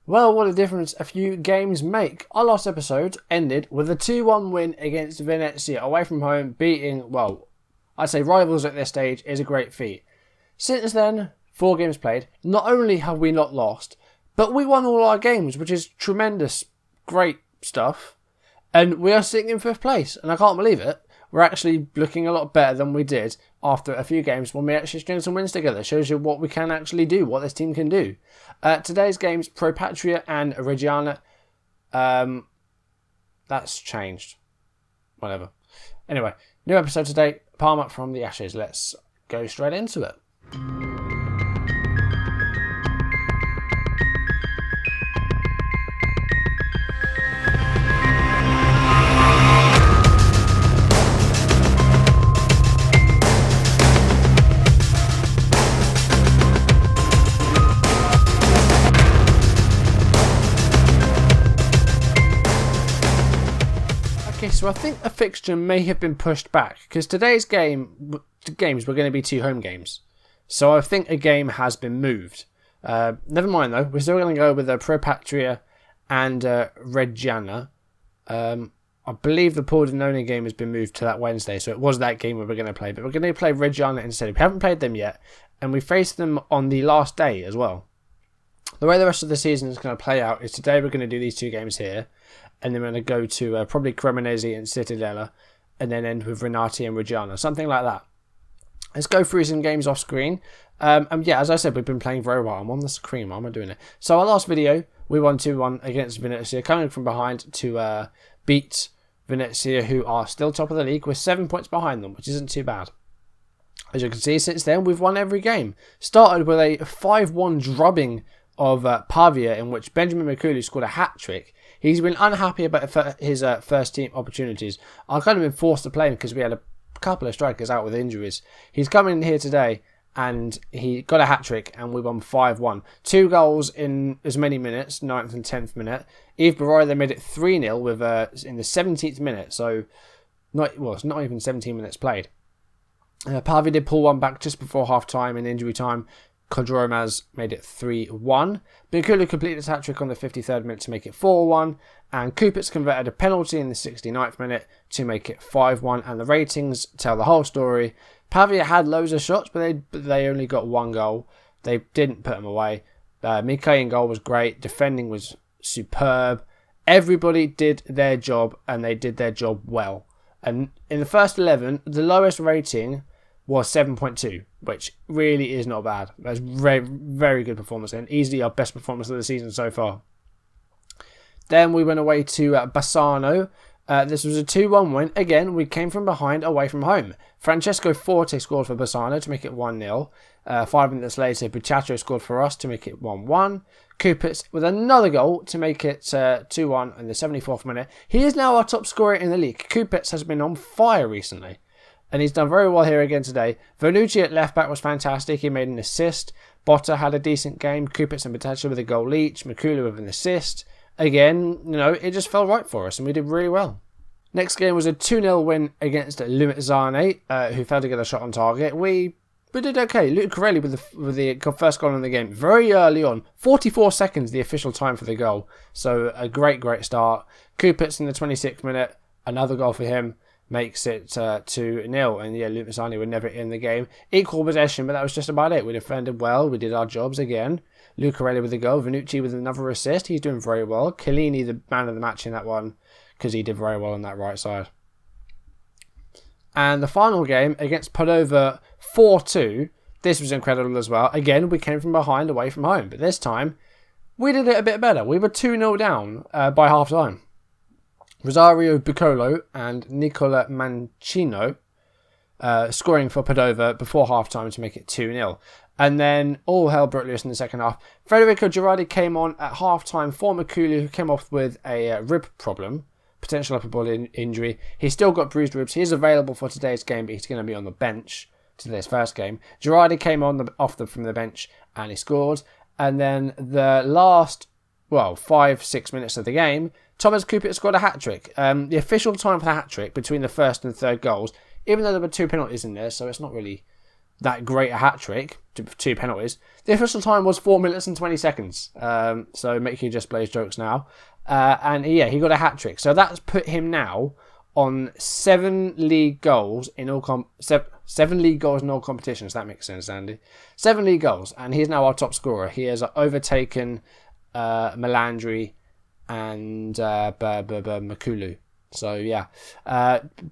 Well, what a difference a few games make. Our last episode ended with a 2-1 win against Venezia away from home, beating, well, I'd say rivals at this stage is a great feat. Since then, 4 games played. Not only have we not lost, but we won all our games, which is tremendous, great stuff. And we are sitting in 5th place, and I can't believe it. We're actually looking a lot better than we did after a few games when we actually string some wins together. Shows you what we can actually do, what this team can do. Today's games, Pro Patria and Reggiana. That's changed. Whatever. Anyway, new episode today. Parma from the Ashes. Let's go straight into it. So I think a fixture may have been pushed back because today's games were going to be 2 home games. So I think a game has been moved. Never mind though, we're still going to go with Pro Patria and Reggiana. I believe the Pordenone game has been moved to that Wednesday, so it was that game we were going to play. But we're going to play Reggiana instead. We haven't played them yet, and we faced them on the last day as well. The way the rest of the season is going to play out is today we're going to do these 2 games here. And then we're going to go to probably Cremonese and Cittadella, and then end with Renati and Reggiana, something like that. Let's go through some games off screen. And yeah, as I said, we've been playing very well. I'm on the screen. Why am I doing it? So our last video, we won 2-1 against Venezia, coming from behind to beat Venezia, who are still top of the league with 7 points behind them, which isn't too bad. As you can see, since then, we've won every game. Started with a 5-1 drubbing of Pavia, in which Benjamin Mikulu scored a hat-trick. He's been unhappy about his first team opportunities. I've kind of been forced to play him because we had a couple of strikers out with injuries. He's coming in here today and he got a hat-trick and we won 5-1. 2 goals in as many minutes, 9th and 10th minute. Yves Baroy, they made it 3-0 with in the 17th minute. So, it's not even 17 minutes played. Pavia did pull one back just before half-time in injury time. Kodromaz made it 3-1. Binkulu completed his hat-trick on the 53rd minute to make it 4-1. And Kupitz converted a penalty in the 69th minute to make it 5-1. And the ratings tell the whole story. Pavia had loads of shots, but they only got 1 goal. They didn't put them away. Mikai in goal was great. Defending was superb. Everybody did their job, and they did their job well. And in the first 11, the lowest rating was 7.2, which really is not bad. That's very, very good performance and easily our best performance of the season so far. Then we went away to Bassano. This was a 2-1 win. Again, we came from behind away from home. Francesco Forte scored for Bassano to make it 1-0. 5 minutes later, Buchacho scored for us to make it 1-1. Kupitz with another goal to make it 2-1 in the 74th minute. He is now our top scorer in the league. Kupitz has been on fire recently. And he's done very well here again today. Vernucci at left back was fantastic. He made an assist. Botta had a decent game. Kupitz and Buchacho with a goal each. Mikulu with an assist. Again, it just fell right for us and we did really well. Next game was a 2-0 win against Lumezzane, who failed to get a shot on target. We did okay. Lucarelli with the first goal in the game very early on. 44 seconds, the official time for the goal. So a great start. Kupitz in the 26th minute, another goal for him. Makes it 2-0. And yeah, Lumezzane were never in the game. Equal possession, but that was just about it. We defended well. We did our jobs again. Lucarelli with a goal. Vernucci with another assist. He's doing very well. Chiellini, the man of the match in that one, because he did very well on that right side. And the final game against Padova 4-2. This was incredible as well. Again, we came from behind away from home. But this time, we did it a bit better. We were 2-0 down by half time. Rosario Bucolo and Nicola Mancino scoring for Padova before half-time to make it 2-0. And then all hell broke loose in the second half. Federico Girardi came on at half-time for Mikulu, who came off with a rib problem, potential upper body injury. He's still got bruised ribs. He's available for today's game, but he's going to be on the bench to today's first game. Girardi came on from the bench and he scored. And then the last 5-6 minutes of the game, Thomas Kupitz scored a hat-trick. The official time for the hat-trick between the first and third goals, even though there were 2 penalties in there, so it's not really that great a hat-trick, 2 penalties. The official time was 4 minutes and 20 seconds. So Mickey just plays jokes now. And yeah, he got a hat-trick. So that's put him now on 7 league goals in all 7 league goals in all competitions. That makes sense, Andy. 7 league goals, and he's now our top scorer. He has overtaken Melandri and Makulu. So yeah,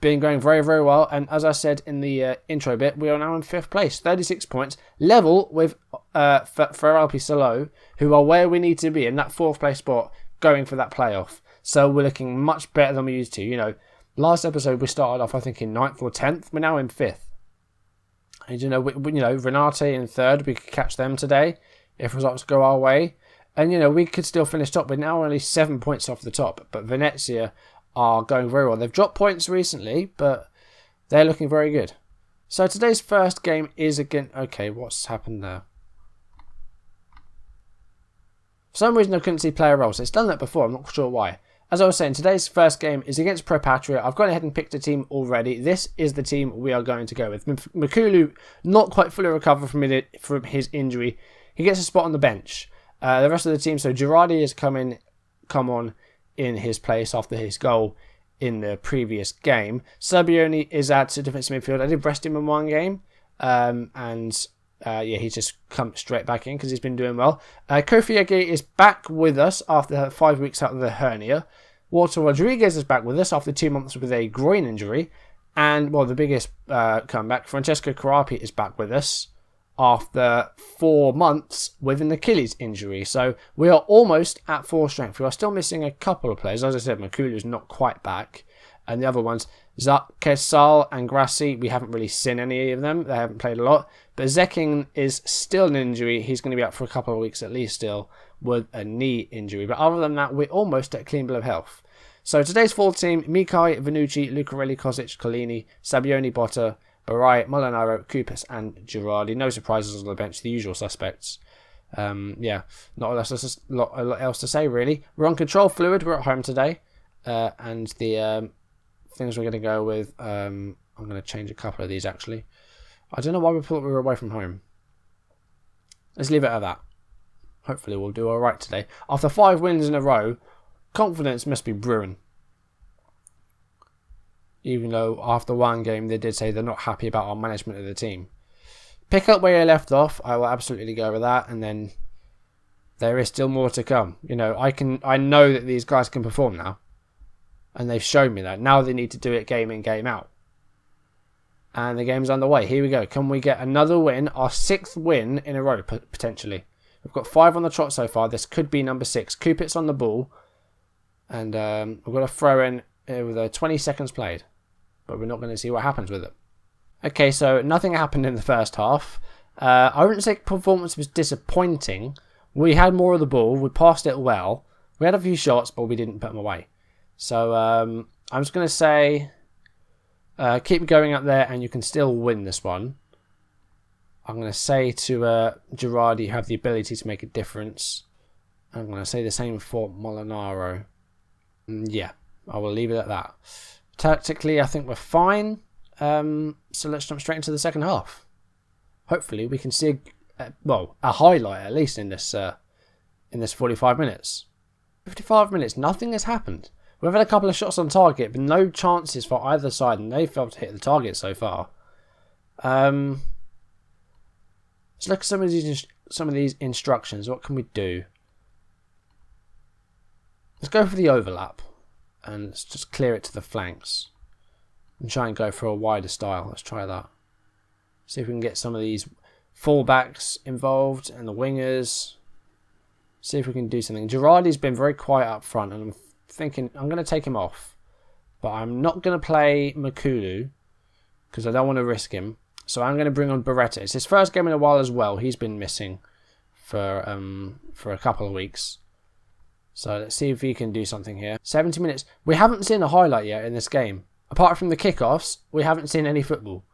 been going very, very well. And as I said in the intro bit, we are now in 5th place, 36 points, level with Ferrari Pisolo, who are where we need to be in that 4th place spot, going for that playoff. So we're looking much better than we used to. You know, last episode we started off, I think, in 9th or 10th. We're now in 5th. And Renate in 3rd. We could catch them today if results go our way. And we could still finish top. We're now only 7 points off the top. But Venezia are going very well. They've dropped points recently, but they're looking very good. So today's first game is again... Okay, what's happened there? For some reason I couldn't see player roles. It's done that before, I'm not sure why. As I was saying, today's first game is against Pro Patria. I've gone ahead and picked a team already. This is the team we are going to go with. Makulu, not quite fully recovered from his injury. He gets a spot on the bench. The rest of the team, so Girardi has come on in his place after his goal in the previous game. Serbioni is at defensive midfield. I did rest him in one game, he's just come straight back in because he's been doing well. Kofi Ege is back with us after 5 weeks out of the hernia. Walter Rodriguez is back with us after 2 months with a groin injury. And, the biggest comeback, Francesco Carapi is back with us after 4 months with an Achilles injury. So we are almost at full strength. We are still missing a couple of players. As I said, Makulu is not quite back. And the other ones, Kesal and Grassi, we haven't really seen any of them. They haven't played a lot. But Zekin is still an injury. He's going to be out for a couple of weeks at least still with a knee injury. But other than that, we're almost at clean bill of health. So today's full team, Mikai, Vanucci, Lucarelli, Kosic, Collini, Sabioni, Botta, Barai, Molinaro, Kupas and Girardi. No surprises on the bench, the usual suspects. Not a lot else to say really. We're on control fluid, we're at home today. And the things we're going to go with, I'm going to change a couple of these actually. I don't know why we thought we were away from home. Let's leave it at that. Hopefully we'll do alright today. After 5 wins in a row, confidence must be brewing. Even though after one game they did say they're not happy about our management of the team. Pick up where you left off. I will absolutely go with that. And then there is still more to come. I know that these guys can perform now. And they've shown me that. Now they need to do it game in, game out. And the game's underway. Here we go. Can we get another win? Our 6th win in a row, potentially. We've got 5 on the trot so far. This could be number 6. Kupit's on the ball. And we've got to throw in with 20 seconds played. But we're not going to see what happens with it. Okay, so nothing happened in the first half. I wouldn't say performance was disappointing. We had more of the ball. We passed it well. We had a few shots, but we didn't put them away. So I'm just going to say keep going up there and you can still win this one. I'm going to say to Girardi, you have the ability to make a difference. I'm going to say the same for Molinaro. Yeah, I will leave it at that. Tactically, I think we're fine. So let's jump straight into the second half. Hopefully we can see a highlight at least in this 45 minutes. 55 minutes, nothing has happened. We've had a couple of shots on target, but no chances for either side, and they failed to hit the target so far. Let's look at some of these instructions. What can we do? Let's go for the overlap, and let's just clear it to the flanks, and try and go for a wider style. Let's try that. See if we can get some of these fullbacks involved and the wingers. See if we can do something. Girardi's been very quiet up front, and I'm thinking I'm going to take him off. But I'm not going to play Makulu because I don't want to risk him. So I'm going to bring on Beretta. It's his first game in a while as well. He's been missing for a couple of weeks. So let's see if he can do something here. 70 minutes. We haven't seen a highlight yet in this game. Apart from the kickoffs, we haven't seen any football.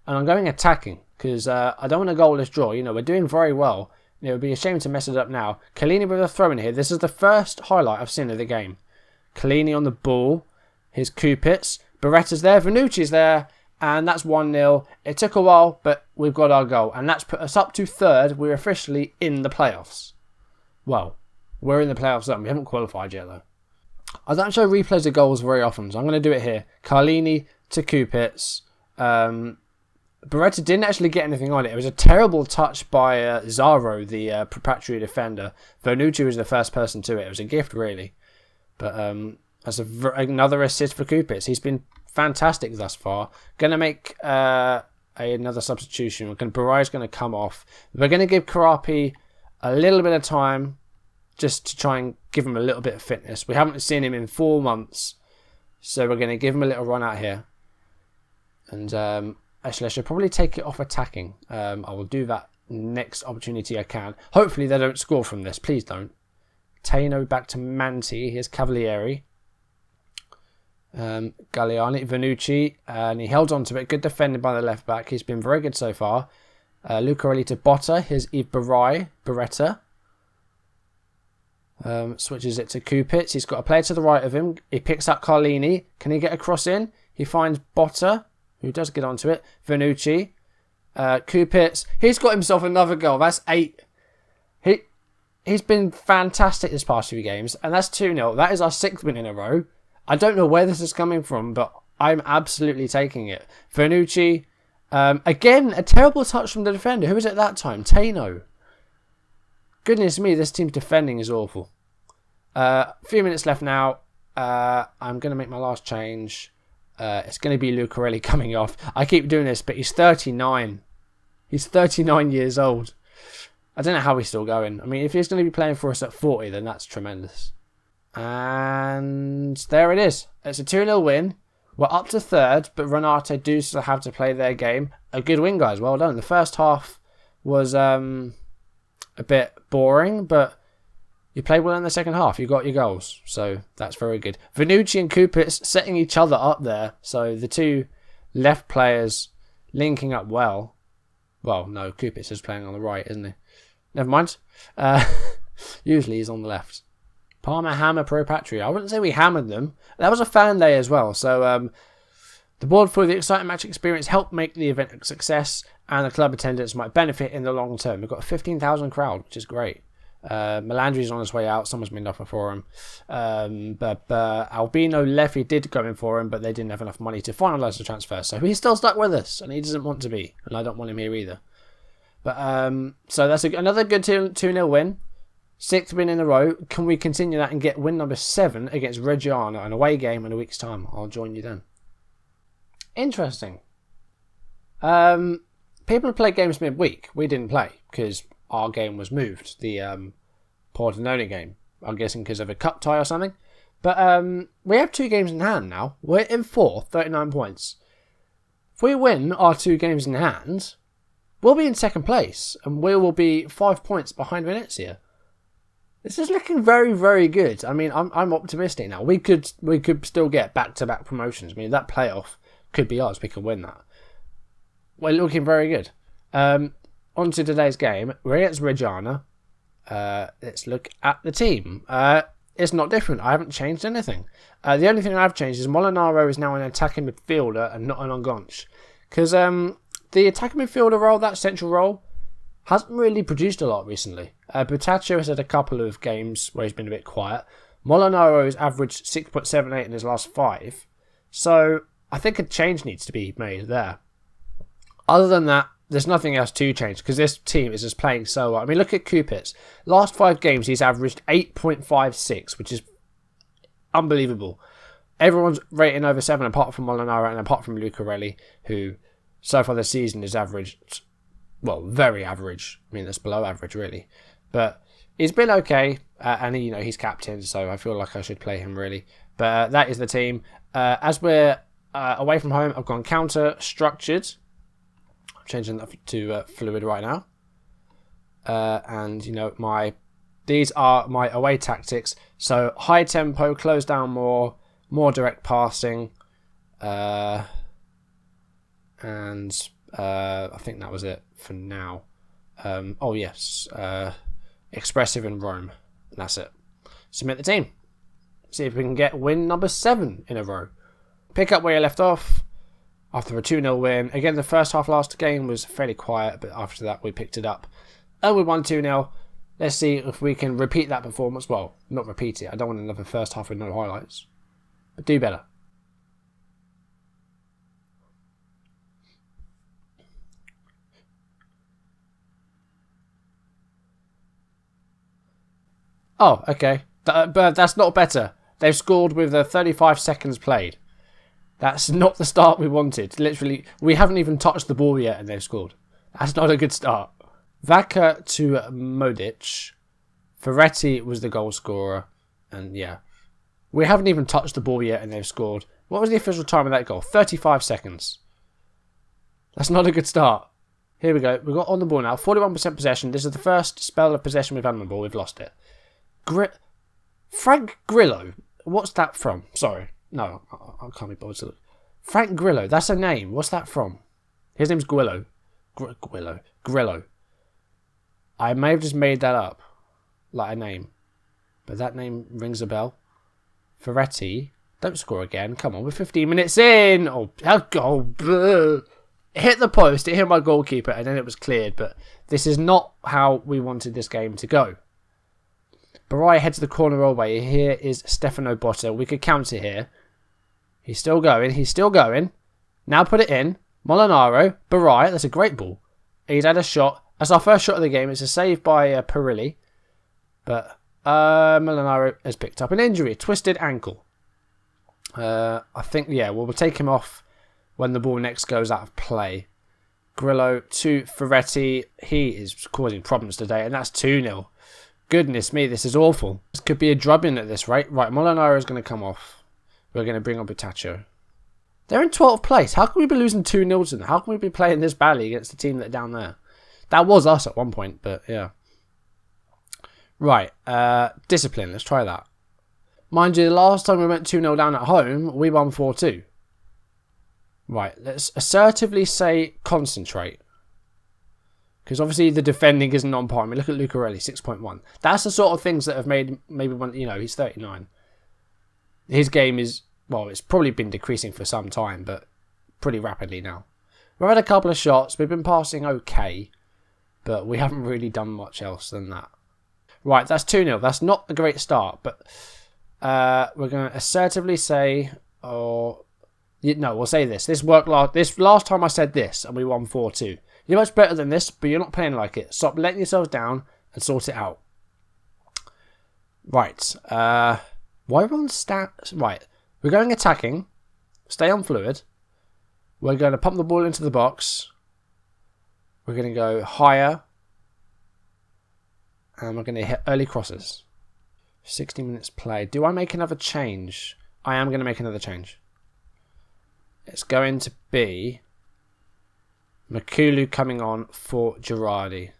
And I'm going attacking because I don't want a goalless draw. We're doing very well. It would be a shame to mess it up now. Collini with a throw in here. This is the first highlight I've seen of the game. Collini on the ball. Here's Kupitz. Beretta's there. Vanucci's there. And that's 1-0. It took a while, but we've got our goal. And that's put us up to third. We're officially in the playoffs. Well, we're in the playoffs zone. We haven't qualified yet, though. I don't show replays of goals very often, so I'm going to do it here. Carlini to Kupitz. Beretta didn't actually get anything on it. It was a terrible touch by Zaro, the Pro Patria defender. Vernucci was the first person to it. It was a gift, really. But that's another assist for Kupitz. He's been fantastic thus far. Going to make another substitution. Barai's going to come off. We're going to give Karapi a little bit of time just to try and give him a little bit of fitness. We haven't seen him in 4 months, so we're going to give him a little run out here. And actually, I should probably take it off attacking. I will do that next opportunity I can. Hopefully they don't score from this. Please don't. Taino back to Manti. Here's Cavalieri. Galliani, Vernucci, and he held on to it. Good defending by the left back. He's been very good so far. Lucarelli to Botta. Here's Yves Beretta. Switches it to Kupitz. He's got a player to the right of him. He picks up Carlini. Can he get a cross in? He finds Botta, who does get onto it. Vernucci. Kupitz. He's got himself another goal. That's 8. He's been fantastic this past few games, and that's 2-0. That is our 6th win in a row. I don't know where this is coming from, but I'm absolutely taking it. Vernucci. Again, a terrible touch from the defender. Who was it that time? Taino. Goodness me, this team's defending is awful. A few minutes left now. I'm going to make my last change. It's going to be Lucarelli coming off. I keep doing this, but he's 39. He's 39 years old. I don't know how he's still going. I mean, if he's going to be playing for us at 40, then that's tremendous. And there it is. It's a 2-0 win. We're up to third, but Renate do still have to play their game. A good win, guys. Well done. The first half was a bit boring, but you played well in the second half. You got your goals, so that's very good. Vernucci and Kupitz setting each other up there. So the two left players linking up well. Well, no, Kupitz is playing on the right, isn't he? Never mind. Usually he's on the left. Parma hammer Pro Patria. I wouldn't say we hammered them. That was a fan day as well. So the board for the exciting match experience helped make the event a success, and the club attendance might benefit in the long term. We've got a 15,000 crowd, which is great. Melandri's on his way out. Someone's been offered for him. But Albino Leffi did go in for him, but they didn't have enough money to finalise the transfer. So he's still stuck with us, and he doesn't want to be. And I don't want him here either. But so that's another good 2-0 win. 6th win in a row. Can we continue that and get win number 7 against Reggiana, an away game in a week's time? I'll join you then. Interesting. People play games midweek. We didn't play because our game was moved. The Pordenone game. I'm guessing because of a cup tie or something. But we have 2 games in hand now. We're in 4th, 39 points. If we win our 2 games in hand, we'll be in 2nd place. And we will be 5 points behind Venezia. This is looking very, very good. I mean, I'm optimistic now. We could still get back-to-back promotions. I mean, that playoff could be ours. We can win that. We're looking very good. On to today's game. We're against Reggiana. Let's look at the team. It's not different. I haven't changed anything. The only thing I've changed is Molinaro is now an attacking midfielder and not an Ongonch. Because the attacking midfielder role, that central role, hasn't really produced a lot recently. Butaccio has had a couple of games where he's been a bit quiet. Molinaro has averaged 6.78 in his last 5. So I think a change needs to be made there. Other than that, there's nothing else to change because this team is just playing so well. I mean, look at Kupitz. Last 5 games, he's averaged 8.56, which is unbelievable. Everyone's rating over 7 apart from Molinaro and apart from Lucarelli, who so far this season has averaged, well, very average. I mean, that's below average, really. But he's been okay, and he's captain, so I feel like I should play him, really. But that is the team. As we're away from home, I've gone counter-structured. I'm changing that to fluid right now. And, these are my away tactics. So, high tempo, close down more direct passing. And I think that was it for now. Oh, yes. Expressive in Rome. And that's it. Submit the team. See if we can get win number 7 in a row. Pick up where you left off. after a 2-0 win. Again, the first half last game was fairly quiet, but after that we picked it up. And we won 2-0. Let's see if we can repeat that performance. Well, not repeat it. I don't want another first half with no highlights. But do better. Oh, okay. But that's not better. They've scored with 35 seconds played. That's not the start we wanted. Literally, we haven't even touched the ball yet and they've scored. That's not a good start. Vaca to Modic. Ferretti was the goal scorer. And yeah, we haven't even touched the ball yet and they've scored. What was the official time of that goal? 35 seconds. That's not a good start. Here we go. We've got on the ball now. 41% possession. This is the first spell of possession we've had on the ball. We've lost it. Frank Grillo. What's that from? Sorry. No, I can't be bothered to look. Frank Grillo. That's a name. What's that from? His name's Guillo. Grillo. I may have just made that up. Like a name. But that name rings a bell. Ferretti. Don't score again. Come on, we're 15 minutes in. Oh, it hit the post. It hit my goalkeeper and then it was cleared. But this is not how we wanted this game to go. Barai heads the corner away. Here is Stefano Botta. We could counter here. He's still going. Now put it in. Molinaro. Barai. That's a great ball. He's had a shot. That's our first shot of the game. It's a save by Perilli. But Molinaro has picked up an injury. A twisted ankle. I think, yeah, we'll take him off when the ball next goes out of play. Grillo to Ferretti. He is causing problems today. And that's 2-0. Goodness me, this is awful. This could be a drubbing at this rate. Right, Molinaro is going to come off. We're going to bring on Butaccio. They're in 12th place. How can we be losing 2-0 to them? How can we be playing this badly against the team that are down there? That was us at one point, but yeah. Right, discipline. Let's try that. Mind you, the last time we went 2-0 down at home, we won 4-2. Right, let's assertively say concentrate. Because obviously the defending isn't on par. I mean, look at Lucarelli, 6.1. That's the sort of things that have made maybe one, he's 39. His game is, well, it's probably been decreasing for some time, but pretty rapidly now. We've had a couple of shots. We've been passing okay, but we haven't really done much else than that. Right, that's 2-0. That's not a great start, but we're going to assertively say, we'll say this. This last time I said this, and we won 4-2. You're much better than this, but you're not playing like it. Stop letting yourselves down and sort it out. Right. Why are we on stats? Right. We're going attacking. Stay on fluid. We're going to pump the ball into the box. We're going to go higher. And we're going to hit early crosses. 60 minutes played. Do I make another change? I am going to make another change. It's going to be Makulu coming on for Girardi.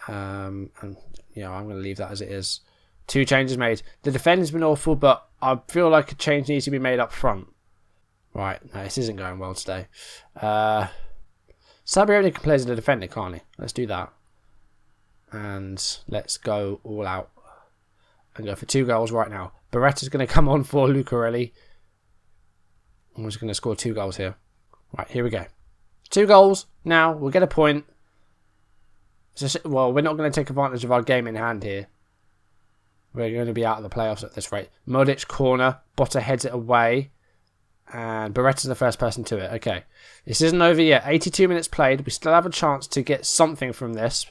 And yeah, I'm going to leave that as it is. 2 changes made. The defending's been awful, but I feel like a change needs to be made up front. Right, no, this isn't going well today. Sabrioni can play as a defender, can't he? Let's do that. And let's go all out. And go for 2 goals right now. Beretta's going to come on for Lucarelli. I'm just going to score 2 goals here. Right, here we go. 2 goals. Now, we'll get a point. Well, we're not going to take advantage of our game in hand here. We're going to be out of the playoffs at this rate. Modic corner. Botta heads it away. And Beretta's the first person to it. Okay. This isn't over yet. 82 minutes played. We still have a chance to get something from this.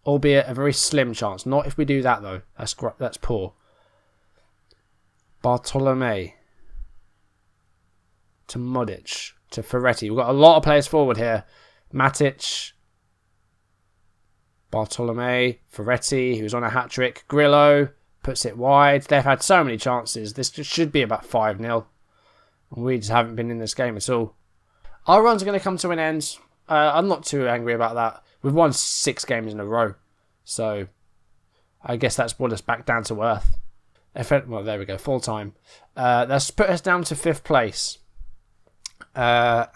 Albeit a very slim chance. Not if we do that, though. That's poor. Bartolome. To Modic. To Ferretti. We've got a lot of players forward here. Matic. Bartolome. Ferretti, who's on a hat-trick. Grillo. Puts it wide. They've had so many chances. This should be about 5-0. We just haven't been in this game at all. Our runs are going to come to an end. I'm not too angry about that. We've won 6 games in a row. So, I guess that's brought us back down to earth. Well, there we go. Full time. That's put us down to 5th place. I'm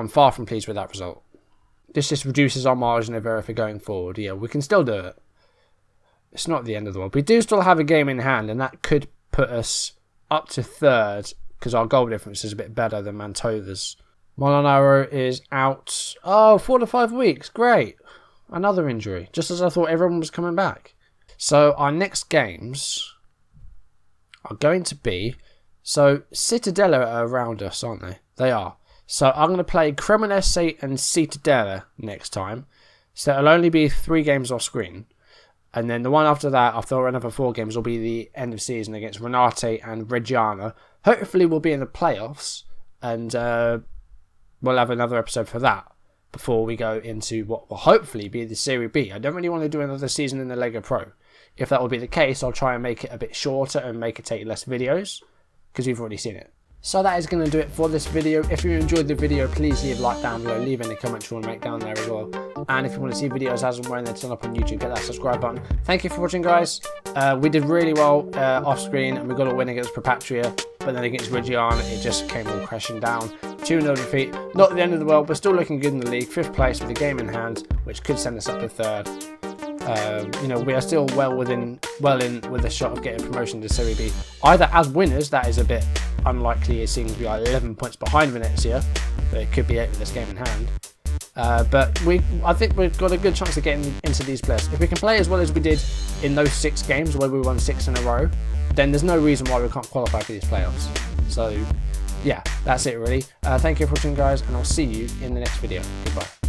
far from pleased with that result. This just reduces our margin of error for going forward. Yeah, we can still do it. it's not the end of the world. We do still have a game in hand, and that could put us up to third because our goal difference is a bit better than Mantova's. Molinaro is out. Oh, 4 to 5 weeks. Great. Another injury. Just as I thought everyone was coming back. So our next games are going to be... So Cittadella are around us, aren't they? They are. So I'm going to play Cremonese and Cittadella next time. So it'll only be 3 games off screen. And then the one after that, after another 4 games, will be the end of season against Renate and Reggiana. Hopefully we'll be in the playoffs. And we'll have another episode for that before we go into what will hopefully be the Serie B. I don't really want to do another season in the Lega Pro. If that will be the case, I'll try and make it a bit shorter and make it take less videos because we've already seen it. So that is going to do it for this video. If you enjoyed the video, please leave a like down below, leave any comments you want to make down there as well. And if you want to see videos as and when they turn up on YouTube, get that subscribe button. Thank you for watching, guys. We did really well off screen, and we got a win against Pro Patria, but then against Reggiana it just came all crashing down. 2-0 defeat. Not the end of the world, we're still looking good in the league. 5th place with a game in hand, which could send us up to 3rd. You know, we are still well in with a shot of getting promotion to Serie B. Either as winners, that is a bit unlikely, it seems to be like 11 points behind Venezia, but it could be 8 with this game in hand. But I think we've got a good chance of getting into these playoffs. If we can play as well as we did in those 6 games where we won 6 in a row, then there's no reason why we can't qualify for these playoffs. So yeah, that's it really. Thank you for watching, guys, and I'll see you in the next video. Goodbye.